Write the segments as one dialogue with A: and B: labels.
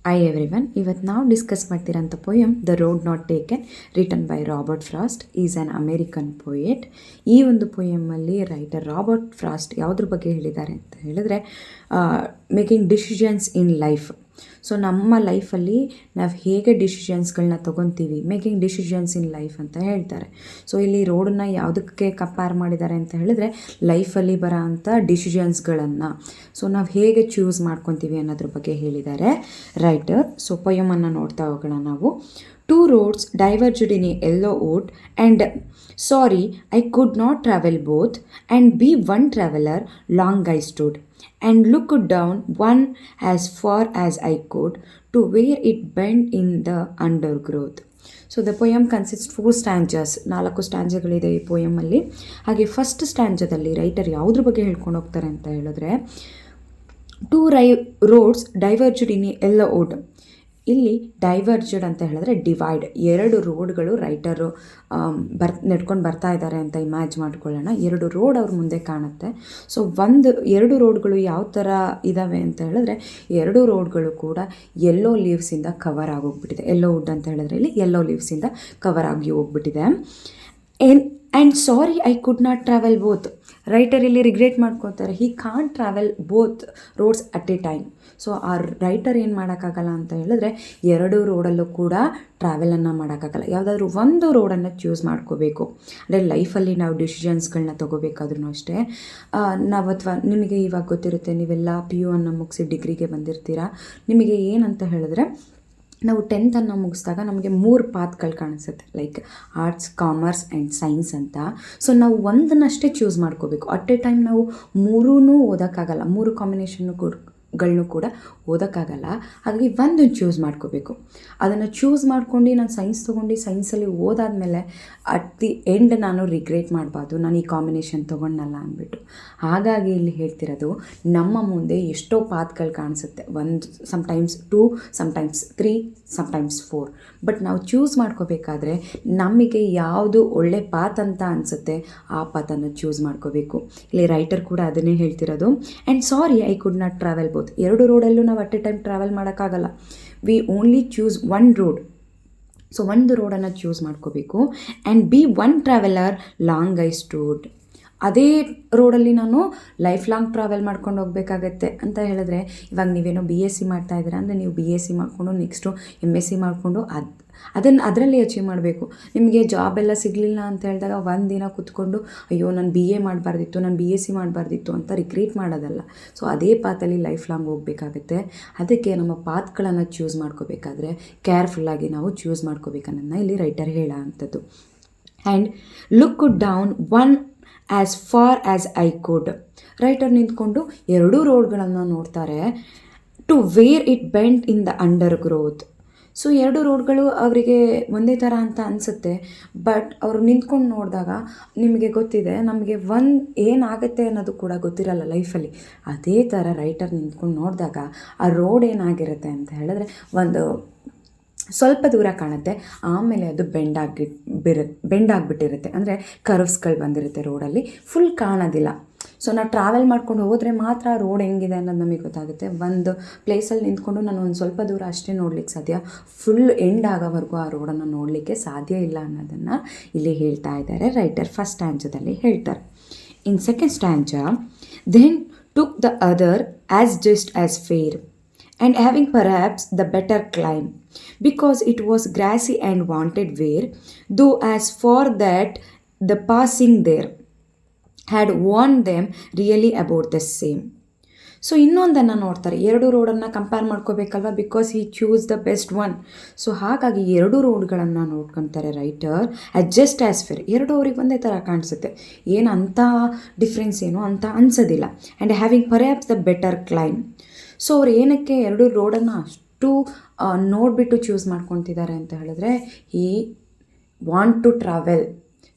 A: I everyone, ಇವತ್ತು ನಾವು discuss ಮಾಡ್ತಿರೋಂಥ poem the road not taken, written by Robert Frost. Is an American poet. ಈ ಒಂದು ಪೋಯಮಲ್ಲಿ writer Robert frost ಯಾವುದ್ರ ಬಗ್ಗೆ ಹೇಳಿದ್ದಾರೆ ಅಂತ ಹೇಳಿದ್ರೆ, making decisions in life. So ನಮ್ಮ ಲೈಫಲ್ಲಿ ನಾವು ಹೇಗೆ ಡಿಸಿಷನ್ಸ್ಗಳನ್ನ ತೊಗೊತೀವಿ, ಮೇಕಿಂಗ್ ಡಿಸಿಷನ್ಸ್ ಇನ್ ಲೈಫ್ ಅಂತ ಹೇಳ್ತಾರೆ. ಸೊ ಇಲ್ಲಿ ರೋಡನ್ನ ಯಾವುದಕ್ಕೆ ಕಂಪೇರ್ ಮಾಡಿದ್ದಾರೆ ಅಂತ ಹೇಳಿದ್ರೆ, ಲೈಫಲ್ಲಿ ಬರೋ ಅಂಥ ಡಿಸಿಷನ್ಸ್ಗಳನ್ನು ಸೊ ನಾವು ಹೇಗೆ ಚೂಸ್ ಮಾಡ್ಕೊತೀವಿ ಅನ್ನೋದ್ರ ಬಗ್ಗೆ ಹೇಳಿದ್ದಾರೆ ರೈಟರ್. ಸೊ ಪೊಯಮನ್ನು ನೋಡ್ತಾ ಹೋಗೋಣ ನಾವು. Two roads diverged in a yellow wood, and sorry, I could not travel both, and be one traveler, long I stood, and looked down one as far as I could, to where it bent in the undergrowth. So the poem consist 4 ಸ್ಟ್ಯಾಂಜಸ್, 4 ಸ್ಟ್ಯಾಂಜಗಳಿದೆ ಈ ಪೊಯಮಲ್ಲಿ. ಹಾಗೆ first ಸ್ಟ್ಯಾಂಜದಲ್ಲಿ writer ಯಾವುದ್ರ ಬಗ್ಗೆ ಹೇಳ್ಕೊಂಡು ಹೋಗ್ತಾರೆ ಅಂತ ಹೇಳಿದ್ರೆ, two roads diverged in a yellow wood. ಇಲ್ಲಿ diverged ಅಂತ ಹೇಳಿದ್ರೆ ಡಿವೈಡ್, 2 ರೋಡ್ಗಳು ರೈಟರು ನಡ್ಕೊಂಡು ಬರ್ತಾ ಇದ್ದಾರೆ ಅಂತ ಇಮ್ಯಾಜ್ ಮಾಡ್ಕೊಳ್ಳೋಣ. 2 ರೋಡ್ ಅವ್ರ ಮುಂದೆ ಕಾಣುತ್ತೆ. ಸೊ 2 ರೋಡ್ಗಳು ಯಾವ ಥರ ಇದ್ದಾವೆ ಅಂತ ಹೇಳಿದ್ರೆ, 2 ರೋಡ್ಗಳು ಕೂಡ ಯೆಲ್ಲೋ ಲೀವ್ಸಿಂದ ಕವರ್ ಆಗೋಗ್ಬಿಟ್ಟಿದೆ. ಯೆಲ್ಲೋ ವುಡ್ ಅಂತ ಹೇಳಿದ್ರೆ ಇಲ್ಲಿ ಯೆಲ್ಲೋ ಲೀವ್ಸಿಂದ ಕವರ್ ಆಗಿ ಹೋಗ್ಬಿಟ್ಟಿದೆ. And sorry I could not travel both. Writer ಇಲ್ಲಿ ರಿಗ್ರೆಟ್ ಮಾಡ್ಕೊತಾರೆ, he can't travel both roads at A time. So ಆ ರೈಟರ್ ಏನು ಮಾಡೋಕ್ಕಾಗಲ್ಲ ಅಂತ ಹೇಳಿದ್ರೆ, 2 ರೋಡಲ್ಲೂ ಕೂಡ ಟ್ರಾವೆಲನ್ನು ಮಾಡೋಕ್ಕಾಗಲ್ಲ. ಯಾವುದಾದ್ರೂ ಒಂದು ರೋಡನ್ನು ಚೂಸ್ ಮಾಡ್ಕೋಬೇಕು. ಅಂದರೆ ಲೈಫಲ್ಲಿ ನಾವು ಡಿಸಿಷನ್ಸ್ಗಳನ್ನ ತೊಗೋಬೇಕಾದ್ರೂ ಅಷ್ಟೇ. ನಾವು ಅಥವಾ ನಿಮಗೆ ಇವಾಗ ಗೊತ್ತಿರುತ್ತೆ, ನೀವೆಲ್ಲ PU ಅನ್ನು ಮುಗಿಸಿ ಡಿಗ್ರಿಗೆ ಬಂದಿರ್ತೀರ. ನಿಮಗೆ ಏನಂತ ಹೇಳಿದ್ರೆ, ನಾವು 10th ಮುಗಿಸಿದಾಗ ನಮಗೆ 3 ಪಾತ್ಗಳು ಕಾಣಿಸುತ್ತೆ, like arts, commerce and science ಅಂತ. ಸೊ ನಾವು ಒಂದನ್ನಷ್ಟೇ ಚೂಸ್ ಮಾಡ್ಕೋಬೇಕು. ಅಟ್ ಎ ಟೈಮ್ ನಾವು 3 ಓದೋಕ್ಕಾಗಲ್ಲ, 3 ಕಾಂಬಿನೇಷನ್ಗಳನ್ನೂ ಕೂಡ ಓದೋಕ್ಕಾಗಲ್ಲ. ಹಾಗಾಗಿ ಒಂದು ಚೂಸ್ ಮಾಡ್ಕೋಬೇಕು. ಅದನ್ನು ಚೂಸ್ ಮಾಡ್ಕೊಂಡು ನಾನು ಸೈನ್ಸ್ ತೊಗೊಂಡು ಸೈನ್ಸಲ್ಲಿ ಓದಾದಮೇಲೆ ಅಟ್ ದಿ ಎಂಡ್ ನಾನು ರಿಗ್ರೆಟ್ ಮಾಡಬಾರ್ದು, ನಾನು ಈ ಕಾಂಬಿನೇಷನ್ ತೊಗೊಂಡಲ್ಲ ಅಂದ್ಬಿಟ್ಟು. ಹಾಗಾಗಿ ಇಲ್ಲಿ ಹೇಳ್ತಿರೋದು, ನಮ್ಮ ಮುಂದೆ ಎಷ್ಟೋ ಪಾತ್ಗಳು ಕಾಣಿಸುತ್ತೆ, 1 ಸಮ್ಟೈಮ್ಸ್ 2, ಸಮ್ಟೈಮ್ಸ್ 3, ಸಮ್ಟೈಮ್ಸ್ 4. ಬಟ್ ನಾವು ಚೂಸ್ ಮಾಡ್ಕೋಬೇಕಾದ್ರೆ ನಮಗೆ ಯಾವುದು ಒಳ್ಳೆ ಪಾತ್ ಅಂತ ಅನಿಸುತ್ತೆ ಆ ಪಾತನ್ನು ಚೂಸ್ ಮಾಡ್ಕೋಬೇಕು. ಇಲ್ಲಿ ರೈಟರ್ ಕೂಡ ಅದನ್ನೇ ಹೇಳ್ತಿರೋದು. And sorry I could not travel both. 2 ರೋಡಲ್ಲೂ ನಾವು ಅಟ್ ಎ ಟೈಮ್ ಟ್ರಾವೆಲ್ ಮಾಡೋಕ್ಕಾಗಲ್ಲ. We only choose 1 road. So ಒಂದು ರೋಡನ್ನು ಚೂಸ್ ಮಾಡ್ಕೋಬೇಕು. And B 1 traveller, long I stood. ಅದೇ ರೋಡಲ್ಲಿ ನಾನು ಲೈಫ್ ಲಾಂಗ್ ಟ್ರಾವೆಲ್ ಮಾಡ್ಕೊಂಡು ಹೋಗಬೇಕಾಗತ್ತೆ ಅಂತ ಹೇಳಿದ್ರೆ, ಇವಾಗ ನೀವೇನೋ BSc ಮಾಡ್ತಾಯಿದ್ದೀರಾ ಅಂದರೆ ನೀವು BSc ಮಾಡಿಕೊಂಡು ನೆಕ್ಸ್ಟು MSc ಮಾಡಿಕೊಂಡು ಅದರಲ್ಲಿ ಅಚೀವ್ ಮಾಡಬೇಕು. ನಿಮಗೆ ಜಾಬ್ ಎಲ್ಲ ಸಿಗಲಿಲ್ಲ ಅಂತ ಹೇಳಿದಾಗ ಒಂದಿನ ಕೂತ್ಕೊಂಡು ಅಯ್ಯೋ ನಾನು BA ಮಾಡಬಾರ್ದಿತ್ತು, ನಾನು BSc ಮಾಡಬಾರ್ದಿತ್ತು ಅಂತ ರಿಗ್ರೆಟ್ ಮಾಡೋದಲ್ಲ. ಸೊ ಅದೇ ಪಾತಲ್ಲಿ ಲೈಫ್ ಲಾಂಗ್ ಹೋಗಬೇಕಾಗತ್ತೆ. ಅದಕ್ಕೆ ನಮ್ಮ ಪಾತ್ಗಳನ್ನು ಚೂಸ್ ಮಾಡ್ಕೋಬೇಕಾದ್ರೆ ಕೇರ್ಫುಲ್ಲಾಗಿ ನಾವು ಚೂಸ್ ಮಾಡ್ಕೋಬೇಕನ್ನೋದನ್ನ ಇಲ್ಲಿ ರೈಟರ್ ಹೇಳೋ ಅಂಥದ್ದು. And look down one as far as I could. Writer ನಿಂತ್ಕೊಂಡು 2 ರೋಡ್ಗಳನ್ನು ನೋಡ್ತಾರೆ. To where it bent in the undergrowth. So 2 ರೋಡ್ಗಳು ಅವರಿಗೆ ಒಂದೇ ಥರ ಅಂತ ಅನಿಸುತ್ತೆ. ಬಟ್ ಅವರು ನಿಂತ್ಕೊಂಡು ನೋಡಿದಾಗ ನಿಮಗೆ ಗೊತ್ತಿದೆ, ನಮಗೆ ಏನಾಗುತ್ತೆ ಅನ್ನೋದು ಕೂಡ ಗೊತ್ತಿರಲ್ಲ ಲೈಫಲ್ಲಿ. ಅದೇ ಥರ ರೈಟರ್ ನಿಂತ್ಕೊಂಡು ನೋಡಿದಾಗ ಆ ರೋಡ್ ಏನಾಗಿರುತ್ತೆ ಅಂತ ಹೇಳಿದ್ರೆ, ಒಂದು ಸ್ವಲ್ಪ ದೂರ ಕಾಣುತ್ತೆ, ಆಮೇಲೆ ಅದು ಬೆಂಡ್ ಆಗಿಬಿಟ್ಟಿರುತ್ತೆ. ಅಂದರೆ ಕರ್ವ್ಸ್ಗಳು ಬಂದಿರುತ್ತೆ ರೋಡಲ್ಲಿ, ಫುಲ್ ಕಾಣೋದಿಲ್ಲ. ಸೊ ನಾವು ಟ್ರಾವೆಲ್ ಮಾಡ್ಕೊಂಡು ಹೋದರೆ ಮಾತ್ರ ರೋಡ್ ಹೆಂಗಿದೆ ಅನ್ನೋದು ನಮಗೆ ಗೊತ್ತಾಗುತ್ತೆ. ಒಂದು ಪ್ಲೇಸಲ್ಲಿ ನಿಂತ್ಕೊಂಡು ನಾನು ಒಂದು ಸ್ವಲ್ಪ ದೂರ ಅಷ್ಟೇ ನೋಡ್ಲಿಕ್ಕೆ ಸಾಧ್ಯ, ಫುಲ್ ಎಂಡ್ ಆಗೋವರೆಗೂ ಆ ರೋಡನ್ನು ನೋಡಲಿಕ್ಕೆ ಸಾಧ್ಯ ಇಲ್ಲ ಅನ್ನೋದನ್ನು ಇಲ್ಲಿ ಹೇಳ್ತಾ ಇದ್ದಾರೆ ರೈಟರ್. ಫಸ್ಟ್ ಸ್ಟ್ಯಾಂಜದಲ್ಲಿ ಹೇಳ್ತಾರೆ. In second stanza, then took the other as just as fair, and having perhaps the better climb, because it was grassy and wanted wear, though as for that the passing there had warned them really about the same. So ಇನ್ನೊಂದನ್ನು ನೋಡ್ತಾರೆ, 2 ರೋಡನ್ನು compare ಮಾಡ್ಕೋಬೇಕಲ್ವ, because he choose the best one. So ಹಾಗಾಗಿ 2 ರೋಡ್ಗಳನ್ನು ನೋಡ್ಕೊತಾರೆ writer. Just as fair, 2 ಅವ್ರಿಗೆ ಒಂದೇ ಥರ ಕಾಣಿಸುತ್ತೆ, ಏನು ಅಂಥ ಡಿಫ್ರೆನ್ಸ್ ಏನು ಅಂತ ಅನಿಸೋದಿಲ್ಲ. And having perhaps the better claim. So ಅವ್ರು ಏನಕ್ಕೆ 2 ರೋಡನ್ನು ಅಷ್ಟು ನೋಡಿಬಿಟ್ಟು ಚೂಸ್ ಮಾಡ್ಕೊತಿದ್ದಾರೆ ಅಂತ ಹೇಳಿದ್ರೆ, ಈ ವಾಂಟ್ ಟು ಟ್ರಾವೆಲ್.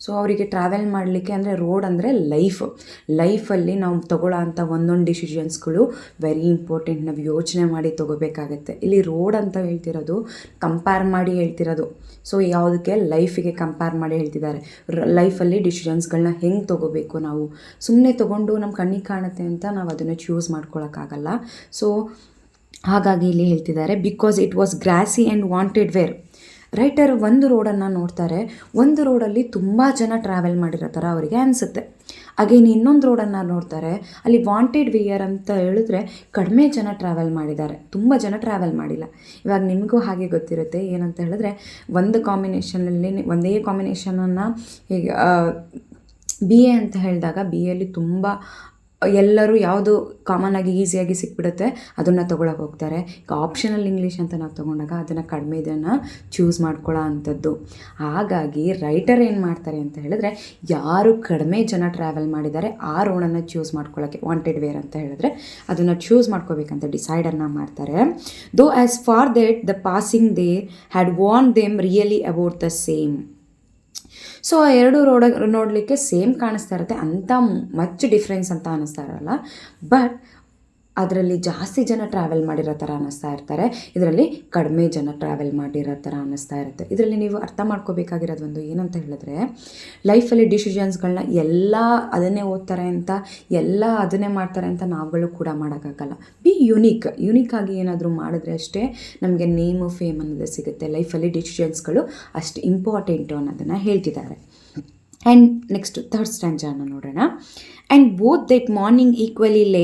A: ಸೊ ಅವರಿಗೆ ಟ್ರಾವೆಲ್ ಮಾಡಲಿಕ್ಕೆ, ಅಂದರೆ ರೋಡ್ ಅಂದರೆ ಲೈಫಲ್ಲಿ ನಾವು ತೊಗೊಳ್ಳೋ ಅಂಥ ಒಂದೊಂದು ಡಿಸಿಷನ್ಸ್ಗಳು ವೆರಿ ಇಂಪಾರ್ಟೆಂಟ್. ನಾವು ಯೋಚನೆ ಮಾಡಿ ತೊಗೋಬೇಕಾಗತ್ತೆ. ಇಲ್ಲಿ ರೋಡ್ ಅಂತ ಹೇಳ್ತಿರೋದು ಕಂಪೇರ್ ಮಾಡಿ ಹೇಳ್ತಿರೋದು. ಸೊ ಯಾವುದಕ್ಕೆ, ಲೈಫಿಗೆ ಕಂಪೇರ್ ಮಾಡಿ ಹೇಳ್ತಿದ್ದಾರೆ. ಲೈಫಲ್ಲಿ ಡಿಸಿಷನ್ಸ್ಗಳನ್ನ ಹೆಂಗೆ ತೊಗೋಬೇಕು, ನಾವು ಸುಮ್ಮನೆ ತೊಗೊಂಡು ನಮ್ಮ ಕಣ್ಣಿಗೆ ಕಾಣುತ್ತೆ ಅಂತ ನಾವು ಅದನ್ನು ಚೂಸ್ ಮಾಡ್ಕೊಳಕ್ಕಾಗಲ್ಲ. ಸೊ ಹಾಗಾಗಿ ಇಲ್ಲಿ ಹೇಳ್ತಿದ್ದಾರೆ because it was grassy and wanted wear. Writer ಒಂದು ರೋಡನ್ನು ನೋಡ್ತಾರೆ, ಒಂದು ರೋಡಲ್ಲಿ ತುಂಬ ಜನ ಟ್ರಾವೆಲ್ ಮಾಡಿರೋ ಥರ ಅವರಿಗೆ ಅನಿಸುತ್ತೆ. ಅಗೇನ್ ಇನ್ನೊಂದು ರೋಡನ್ನು ನೋಡ್ತಾರೆ, ಅಲ್ಲಿ ವಾಂಟೆಡ್ ವೇಯರ್ ಅಂತ ಹೇಳಿದ್ರೆ ಕಡಿಮೆ ಜನ ಟ್ರಾವೆಲ್ ಮಾಡಿದ್ದಾರೆ, ತುಂಬ ಜನ ಟ್ರಾವೆಲ್ ಮಾಡಿಲ್ಲ. ಇವಾಗ ನಿಮಗೂ ಹಾಗೆ ಗೊತ್ತಿರುತ್ತೆ, ಏನಂತ ಹೇಳಿದ್ರೆ ಒಂದು ಕಾಂಬಿನೇಷನಲ್ಲಿ ಒಂದೇ ಕಾಂಬಿನೇಷನನ್ನು ಹೀಗೆ ಬಿ ಎ ಅಂತ ಹೇಳಿದಾಗ ಬಿ ಎಲ್ಲಿ ತುಂಬ ಎಲ್ಲರೂ ಯಾವುದು ಕಾಮನ್ ಆಗಿ ಈಸಿಯಾಗಿ ಸಿಕ್ಬಿಡುತ್ತೆ ಅದನ್ನು ತೊಗೊಳಕ್ಕೆ ಹೋಗ್ತಾರೆ. ಈಗ ಆಪ್ಷನಲ್ ಇಂಗ್ಲೀಷ್ ಅಂತ ನಾವು ತೊಗೊಂಡಾಗ ಅದನ್ನು ಕಡಿಮೆ ಇದನ್ನು ಚೂಸ್ ಮಾಡ್ಕೊಳ್ಳೋ ಅಂಥದ್ದು. ಹಾಗಾಗಿ ರೈಟರ್ ಏನು ಮಾಡ್ತಾರೆ ಅಂತ ಹೇಳಿದ್ರೆ, ಯಾರು ಕಡಿಮೆ ಜನ ಟ್ರಾವೆಲ್ ಮಾಡಿದ್ದಾರೆ ಆ ರೋಡನ್ನು ಚೂಸ್ ಮಾಡ್ಕೊಳ್ಳೋಕ್ಕೆ, ವಾಂಟೆಡ್ ವೇರ್ ಅಂತ ಹೇಳಿದ್ರೆ ಅದನ್ನು ಚೂಸ್ ಮಾಡ್ಕೋಬೇಕಂತ ಡಿಸೈಡನ್ನು ಮಾಡ್ತಾರೆ. Though as for that the passing there had worn them really about the same. So ಆ ಎರಡು ನೋಡಲಿಕ್ಕೆ ಸೇಮ್ ಕಾಣಿಸ್ತಾ ಇರುತ್ತೆ, ಅಂಥ ಮಚ್ ಡಿಫ್ರೆನ್ಸ್ ಅಂತ ಅನ್ನಿಸ್ತಾ ಇರಲ್ಲ. ಬಟ್ ಅದರಲ್ಲಿ ಜಾಸ್ತಿ ಜನ ಟ್ರಾವೆಲ್ ಮಾಡಿರೋ ಥರ ಅನ್ನಿಸ್ತಾ ಇರ್ತಾರೆ, ಇದರಲ್ಲಿ ಕಡಿಮೆ ಜನ ಟ್ರಾವೆಲ್ ಮಾಡಿರೋ ಥರ ಅನ್ನಿಸ್ತಾ ಇರುತ್ತೆ. ಇದರಲ್ಲಿ ನೀವು ಅರ್ಥ ಮಾಡ್ಕೋಬೇಕಾಗಿರೋದು ಒಂದು ಏನಂತ ಹೇಳಿದ್ರೆ, ಲೈಫಲ್ಲಿ ಡಿಸಿಷನ್ಸ್ಗಳನ್ನ ಎಲ್ಲ ಅದನ್ನೇ ಓದ್ತಾರೆ ಅಂತ, ಎಲ್ಲ ಅದನ್ನೇ ಮಾಡ್ತಾರೆ ಅಂತ ನಾವುಗಳು ಕೂಡ ಮಾಡೋಕ್ಕಾಗಲ್ಲ. ಬಿ ಯುನೀಕ್ ಆಗಿ ಏನಾದರೂ ಮಾಡಿದ್ರೆ ಅಷ್ಟೇ ನಮಗೆ ನೇಮು ಫೇಮ್ ಅನ್ನೋದು ಸಿಗುತ್ತೆ. ಲೈಫಲ್ಲಿ ಡಿಸಿಷನ್ಸ್ಗಳು ಅಷ್ಟು ಇಂಪಾರ್ಟೆಂಟು ಅನ್ನೋದನ್ನು ಹೇಳ್ತಿದ್ದಾರೆ. ಆ್ಯಂಡ್ ನೆಕ್ಸ್ಟ್ ಥರ್ಡ್ ಸ್ಟ್ಯಾಂಜಾನ ನೋಡೋಣ. And both that morning equally lay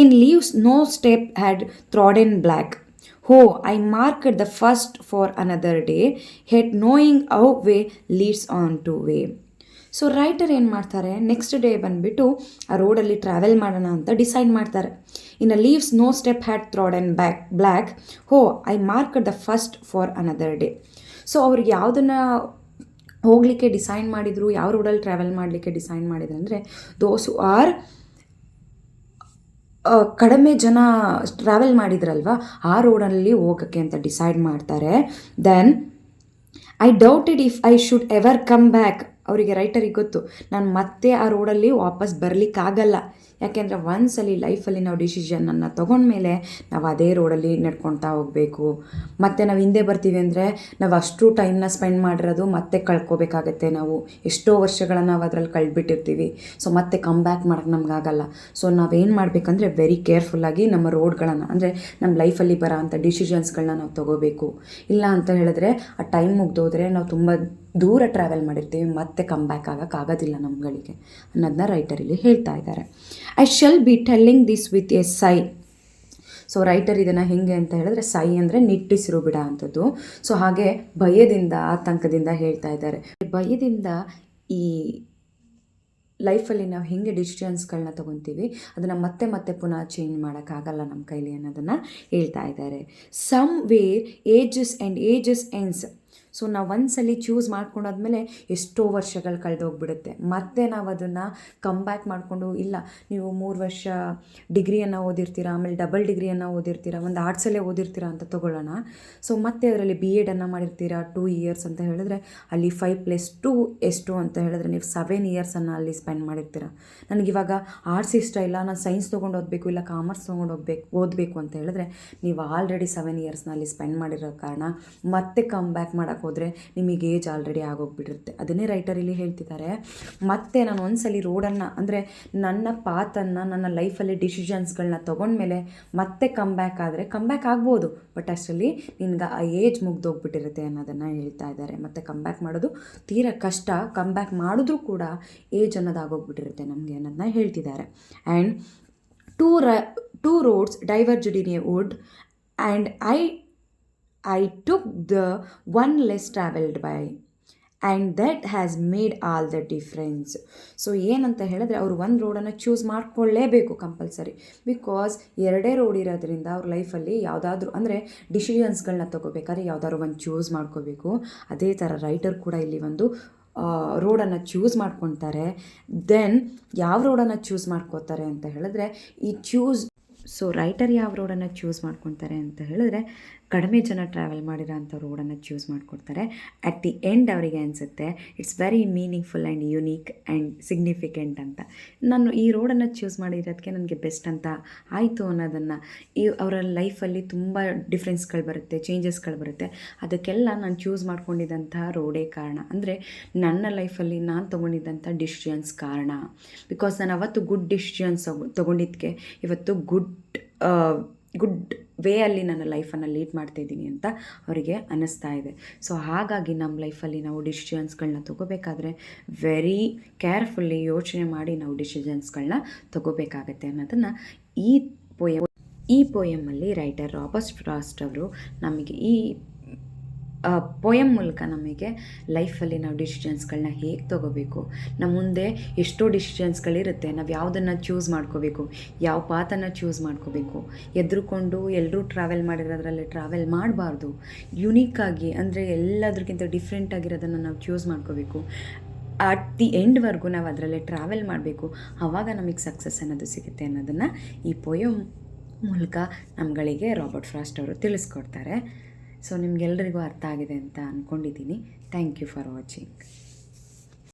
A: in leaves no step had trodden black. Oh I marked the first for another day yet knowing how way leads on to way. So writer ಏನು ಮಾಡ್ತಾರೆ, next day ಬಂದುಬಿಟ್ಟು ಆ ರೋಡಲ್ಲಿ travel ಮಾಡೋಣ ಅಂತ decide ಮಾಡ್ತಾರೆ. In a leaves no step had trodden black, oh I marked the first for another day. So ಅವ್ರಿಗೆ ಯಾವುದನ್ನು ಹೋಗಲಿಕ್ಕೆ ಡಿಸೈಡ್ ಮಾಡಿದರು, ಯಾವ ರೋಡಲ್ಲಿ ಟ್ರಾವೆಲ್ ಮಾಡಲಿಕ್ಕೆ ಡಿಸೈಡ್ ಮಾಡಿದ್ರು ಅಂದರೆ, ದೋಸ್ ಆರ್ ಕಡಿಮೆ ಜನ ಟ್ರಾವೆಲ್ ಮಾಡಿದ್ರಲ್ವ ಆ ರೋಡಲ್ಲಿ ಹೋಗೋಕ್ಕೆ ಅಂತ ಡಿಸೈಡ್ ಮಾಡ್ತಾರೆ. Then I doubted if I should ever come back. ಅವರಿಗೆ ರೈಟರಿಗೆ ಗೊತ್ತು, ನಾನು ಮತ್ತೆ ಆ ರೋಡಲ್ಲಿ ವಾಪಸ್ ಬರಲಿಕ್ಕಾಗಲ್ಲ. ಯಾಕೆಂದರೆ ಒಂದ್ಸಲಿ ಲೈಫಲ್ಲಿ ನಾವು ಡಿಸಿಷನನ್ನು ತೊಗೊಂಡ್ಮೇಲೆ ನಾವು ಅದೇ ರೋಡಲ್ಲಿ ನಡ್ಕೊಳ್ತಾ ಹೋಗಬೇಕು. ಮತ್ತು ನಾವು ಹಿಂದೆ ಬರ್ತೀವಿ ಅಂದರೆ ನಾವು ಅಷ್ಟು ಟೈಮ್ನ ಸ್ಪೆಂಡ್ ಮಾಡಿರೋದು ಮತ್ತೆ ಕಳ್ಕೊಬೇಕಾಗತ್ತೆ. ನಾವು ಎಷ್ಟೋ ವರ್ಷಗಳನ್ನು ನಾವು ಅದರಲ್ಲಿ ಕಳೆದ್ಬಿಟ್ಟಿರ್ತೀವಿ. ಸೊ ಮತ್ತೆ ಕಮ್ ಬ್ಯಾಕ್ ಮಾಡೋಕ್ಕೆ ನಮಗಾಗಲ್ಲ. ಸೊ ನಾವೇನು ಮಾಡಬೇಕಂದ್ರೆ ವೆರಿ ಕೇರ್ಫುಲ್ಲಾಗಿ ನಮ್ಮ ರೋಡ್ಗಳನ್ನು, ಅಂದರೆ ನಮ್ಮ ಲೈಫಲ್ಲಿ ಬರೋ ಅಂಥ ಡಿಸಿಷನ್ಸ್ಗಳನ್ನ ನಾವು ತೊಗೋಬೇಕು. ಇಲ್ಲ ಅಂತ ಹೇಳಿದ್ರೆ ಆ ಟೈಮ್ ಮುಗ್ದೋದ್ರೆ ನಾವು ತುಂಬ ದೂರ ಟ್ರಾವೆಲ್ ಮಾಡಿರ್ತೀವಿ, ಮತ್ತೆ ಕಮ್ ಬ್ಯಾಕ್ ಆಗೋಕ್ಕಾಗೋದಿಲ್ಲ ನಮ್ಗಳಿಗೆ ಅನ್ನೋದನ್ನ ರೈಟರಲ್ಲಿ ಹೇಳ್ತಾ ಇದ್ದಾರೆ. I shall be telling this with A ಸೈ. ಸೊ ರೈಟರ್ ಇದನ್ನು ಹೇಗೆ ಅಂತ ಹೇಳಿದ್ರೆ, ಸೈ ಅಂದರೆ ನಿಟ್ಟುಸಿರು ಬಿಡ ಅಂಥದ್ದು. ಸೊ ಹಾಗೆ ಭಯದಿಂದ, ಆತಂಕದಿಂದ ಹೇಳ್ತಾ ಇದ್ದಾರೆ. ಭಯದಿಂದ ಈ ಲೈಫಲ್ಲಿ ನಾವು ಹೇಗೆ ಡಿಸಿಷನ್ಸ್ಗಳನ್ನ ತೊಗೊತೀವಿ ಅದನ್ನು ಮತ್ತೆ ಮತ್ತೆ ಪುನಃ ಚೇಂಜ್ ಮಾಡೋಕ್ಕಾಗಲ್ಲ ನಮ್ಮ ಕೈಲಿ ಅನ್ನೋದನ್ನು ಹೇಳ್ತಾ ಇದ್ದಾರೆ. Somewhere ages and ages ends. So ನಾವು ಒಂದ್ಸಲಿ ಚೂಸ್ ಮಾಡ್ಕೊಂಡಾದ್ಮೇಲೆ ಎಷ್ಟೋ ವರ್ಷಗಳು ಕಳೆದೋಗ್ಬಿಡುತ್ತೆ. ಮತ್ತೆ ನಾವು ಅದನ್ನು ಕಮ್ ಬ್ಯಾಕ್ ಮಾಡಿಕೊಂಡು, ಇಲ್ಲ ನೀವು 3 ವರ್ಷ ಡಿಗ್ರಿಯನ್ನು ಓದಿರ್ತೀರ, ಆಮೇಲೆ ಡಬಲ್ ಡಿಗ್ರಿಯನ್ನು ಓದಿರ್ತೀರ, ಒಂದು ಆರ್ಟ್ಸಲ್ಲೇ ಓದಿರ್ತೀರ ಅಂತ ತೊಗೊಳ್ಳೋಣ. ಸೊ ಮತ್ತೆ ಅದರಲ್ಲಿ ಬಿ ಎಡನ್ನು ಮಾಡಿರ್ತೀರ 2 ಇಯರ್ಸ್ ಅಂತ ಹೇಳಿದ್ರೆ, ಅಲ್ಲಿ 5+2 ಎಷ್ಟು ಅಂತ ಹೇಳಿದ್ರೆ ನೀವು 7 ಇಯರ್ಸನ್ನು ಅಲ್ಲಿ ಸ್ಪೆಂಡ್ ಮಾಡಿರ್ತೀರ. ನನಗಿವಾಗ ಆರ್ಟ್ಸ್ ಇಷ್ಟ ಇಲ್ಲ, ನಾನು ಸೈನ್ಸ್ ತೊಗೊಂಡು ಓದಬೇಕು, ಇಲ್ಲ ಕಾಮರ್ಸ್ ತೊಗೊಂಡು ಓದಬೇಕು ಅಂತ ಹೇಳಿದ್ರೆ ನೀವು ಆಲ್ರೆಡಿ 7 ಇಯರ್ಸ್ನ ಅಲ್ಲಿ ಸ್ಪೆಂಡ್ ಮಾಡಿರೋ ಕಾರಣ ಮತ್ತೆ ಕಮ್ ಬ್ಯಾಕ್ ಮಾಡೋಕ್ಕೆ ಹೋದರೆ ನಿಮಗೆ ಏಜ್ ಆಲ್ರೆಡಿ ಆಗೋಗ್ಬಿಟ್ಟಿರುತ್ತೆ. ಅದನ್ನೇ ರೈಟರ್ ಇಲ್ಲಿ ಹೇಳ್ತಿದ್ದಾರೆ. ಮತ್ತೆ ನಾನು ಒಂದ್ಸಲಿ ರೋಡನ್ನು, ಅಂದರೆ ನನ್ನ ಪಾತನ್ನು, ನನ್ನ ಲೈಫಲ್ಲಿ ಡಿಸಿಷನ್ಸ್ಗಳನ್ನ ತೊಗೊಂಡ್ಮೇಲೆ ಮತ್ತೆ ಕಮ್ ಬ್ಯಾಕ್ ಆದರೆ ಕಮ್ ಬ್ಯಾಕ್ ಆಗ್ಬೋದು, ಬಟ್ ಅಷ್ಟರಲ್ಲಿ ನಿನ್ಗೆ ಆ ಏಜ್ ಮುಗ್ದೋಗ್ಬಿಟ್ಟಿರುತ್ತೆ ಅನ್ನೋದನ್ನು ಹೇಳ್ತಾ ಇದ್ದಾರೆ. ಮತ್ತು ಕಮ್ ಬ್ಯಾಕ್ ಮಾಡೋದು ತೀರಾ ಕಷ್ಟ, ಕಮ್ ಬ್ಯಾಕ್ ಮಾಡಿದ್ರೂ ಕೂಡ ಏಜ್ ಅನ್ನೋದು ಆಗೋಗ್ಬಿಟ್ಟಿರುತ್ತೆ ನಮಗೆ ಅನ್ನೋದನ್ನ ಹೇಳ್ತಿದ್ದಾರೆ. And two roads diverged in a wood and I took the one less traveled by and that has made all the difference. So ಏನಂತ ಹೇಳಿದ್ರೆ, ಅವರು ಒಂದು ರೋಡನ್ನು ಚೂಸ್ ಮಾಡ್ಕೊಳ್ಳೇಬೇಕು ಕಂಪಲ್ಸರಿ. ಬಿಕಾಸ್ 2 ರೋಡ್ ಇರೋದ್ರಿಂದ ಅವ್ರ ಲೈಫಲ್ಲಿ ಯಾವುದಾದ್ರೂ, ಅಂದರೆ ಡಿಸಿಷನ್ಸ್ಗಳನ್ನ ತೊಗೋಬೇಕಾದ್ರೆ ಯಾವುದಾದ್ರು ಒಂದು ಚೂಸ್ ಮಾಡ್ಕೋಬೇಕು. ಅದೇ ಥರ ರೈಟರ್ ಕೂಡ ಇಲ್ಲಿ ಒಂದು ರೋಡನ್ನು ಚೂಸ್ ಮಾಡ್ಕೊತಾರೆ. ದೆನ್ ಯಾವ ರೋಡನ್ನು ಚೂಸ್ ಮಾಡ್ಕೋತಾರೆ ಅಂತ ಹೇಳಿದ್ರೆ, ಸೊ ರೈಟರ್ ಯಾವ ರೋಡನ್ನು ಚೂಸ್ ಮಾಡ್ಕೊತಾರೆ ಅಂತ ಹೇಳಿದ್ರೆ, ಕಡಿಮೆ ಜನ ಟ್ರಾವೆಲ್ ಮಾಡಿರೋ ಅಂಥ ರೋಡನ್ನು ಚೂಸ್ ಮಾಡಿಕೊಡ್ತಾರೆ. ಅಟ್ ದಿ ಎಂಡ್ ಅವರಿಗೆ ಅನಿಸುತ್ತೆ it's very meaningful and unique and significant ಅಂತ. ನಾನು ಈ ರೋಡನ್ನು ಚೂಸ್ ಮಾಡಿರೋದಕ್ಕೆ ನನಗೆ ಬೆಸ್ಟ್ ಅಂತ ಆಯಿತು ಅನ್ನೋದನ್ನು, ಅವರ ಲೈಫಲ್ಲಿ ತುಂಬ ಡಿಫ್ರೆನ್ಸ್ಗಳು ಬರುತ್ತೆ, ಚೇಂಜಸ್ಗಳು ಬರುತ್ತೆ. ಅದಕ್ಕೆಲ್ಲ ನಾನು ಚೂಸ್ ಮಾಡ್ಕೊಂಡಿದ್ದಂತಹ ರೋಡೇ ಕಾರಣ, ಅಂದರೆ ನನ್ನ ಲೈಫಲ್ಲಿ ನಾನು ತೊಗೊಂಡಿದ್ದಂಥ ಡಿಸಿಷನ್ಸ್ ಕಾರಣ. ಬಿಕಾಸ್ ನಾನು ಅವತ್ತು ಗುಡ್ ಡಿಸಿಷನ್ಸ್ ತೊಗೊಂಡಿದ್ದಕ್ಕೆ ಇವತ್ತು ಗುಡ್ ಗುಡ್ ವೇಯಲ್ಲಿ ನನ್ನ ಲೈಫನ್ನು ಲೀಡ್ ಮಾಡ್ತಾಯಿದ್ದೀನಿ ಅಂತ ಅವರಿಗೆ ಅನ್ನಿಸ್ತಾ ಇದೆ. ಸೊ ಹಾಗಾಗಿ ನಮ್ಮ ಲೈಫಲ್ಲಿ ನಾವು ಡಿಸಿಷನ್ಸ್ಗಳನ್ನ ತೊಗೋಬೇಕಾದ್ರೆ ವೆರಿ ಕೇರ್ಫುಲ್ಲಿ ಯೋಚನೆ ಮಾಡಿ ನಾವು ಡಿಸಿಷನ್ಸ್ಗಳನ್ನ ತೊಗೋಬೇಕಾಗತ್ತೆ ಅನ್ನೋದನ್ನು ಈ ಪೋಯಮಲ್ಲಿ ರೈಟರ್ ರಾಬರ್ಟ್ ಫ್ರಾಸ್ಟ್ ಅವರು ನಮಗೆ ಈ ಪೋಯಮ್ ಮೂಲಕ ನಮಗೆ ಲೈಫಲ್ಲಿ ನಾವು ಡಿಸಿಷನ್ಸ್ಗಳನ್ನ ಹೇಗೆ ತೊಗೋಬೇಕು, ನಮ್ಮ ಮುಂದೆ ಎಷ್ಟೋ ಡಿಸಿಷನ್ಸ್ಗಳಿರುತ್ತೆ, ನಾವು ಯಾವುದನ್ನು ಚೂಸ್ ಮಾಡ್ಕೋಬೇಕು, ಯಾವ ಪಾತನ್ನು ಚೂಸ್ ಮಾಡ್ಕೋಬೇಕು, ಎದುರುಕೊಂಡು ಎಲ್ಲರೂ ಟ್ರಾವೆಲ್ ಮಾಡಿರೋದ್ರಲ್ಲಿ ಟ್ರಾವೆಲ್ ಮಾಡಬಾರ್ದು, ಯುನೀಕಾಗಿ ಅಂದರೆ ಎಲ್ಲದಕ್ಕಿಂತ ಡಿಫ್ರೆಂಟಾಗಿರೋದನ್ನು ನಾವು ಚೂಸ್ ಮಾಡ್ಕೋಬೇಕು, ಅಟ್ ದಿ ಎಂಡ್ವರೆಗೂ ನಾವು ಅದರಲ್ಲೇ ಟ್ರಾವೆಲ್ ಮಾಡಬೇಕು, ಆವಾಗ ನಮಗೆ ಸಕ್ಸಸ್ ಅನ್ನೋದು ಸಿಗುತ್ತೆ ಅನ್ನೋದನ್ನು ಈ ಪೋಯಮ್ ಮೂಲಕ ನಮ್ಗಳಿಗೆ ರಾಬರ್ಟ್ ಫ್ರಾಸ್ಟ್ ಅವರು ತಿಳಿಸ್ಕೊಡ್ತಾರೆ. ಸೊ ನಿಮಗೆಲ್ಲರಿಗೂ ಅರ್ಥ ಆಗಿದೆ ಅಂತ ಅಂದ್ಕೊಂಡಿದ್ದೀನಿ. Thank you for watching.